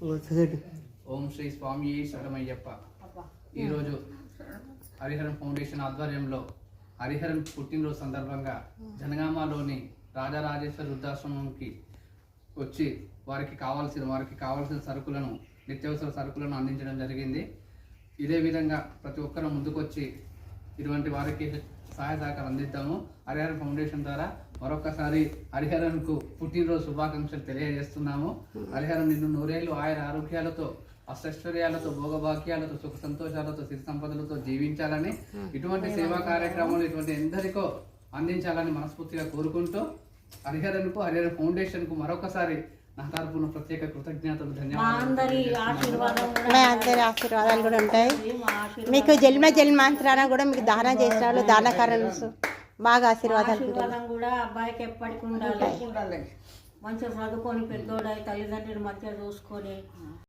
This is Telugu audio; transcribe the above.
ఓం శ్రీ స్వామి శరణమయ్యప్ప. ఈరోజు హరిహరన్ ఫౌండేషన్ ఆధ్వర్యంలో హరిహరన్ పుట్టినరోజు సందర్భంగా జనగామలోని రాజరాజేశ్వర వృద్ధాశ్రమంకి వచ్చి వారికి కావాల్సిన సరుకులను, నిత్యావసర సరుకులను అందించడం జరిగింది. ఇదే విధంగా ప్రతి ఒక్కరూ ముందుకొచ్చి ఇటువంటి వారికి సహాయ సహకారం అందిద్దాము. హరిహరన్ ఫౌండేషన్ ద్వారా మరొకసారి హరిహరన్కు పుట్టినరోజు శుభాకాంక్షలు తెలియజేస్తున్నాము. హరిహరన్ నిన్ను నూరేళ్లు ఆయన ఆరోగ్యాలతో, అష్టైశ్వర్యాలతో, భోగభాగ్యాలతో, సుఖ సంతోషాలతో, సిరి సంపదలతో జీవించాలని, ఇటువంటి సేవా కార్యక్రమాలు ఇటువంటి ఎందరికో అందించాలని మనస్ఫూర్తిగా కోరుకుంటూ హరిహరన్ ఫౌండేషన్కు మరొకసారి నా తరపున ప్రత్యేక కృతజ్ఞతలు, ధన్యవాదాలు. అందరి ఆశీర్వాదాలు కూడా ఉంటాయి. మీకు జన్మాంతరాన కూడా మీకు దానం చేసిన వాళ్ళు దానకారులు బాగా ఆశీర్వాదాలు కూడా అబ్బాయికి ఎప్పటికి ఉండాలి. మంచిగా చదువుకొని పెద్దోడై తల్లిదండ్రులు మంచిగా చూసుకొని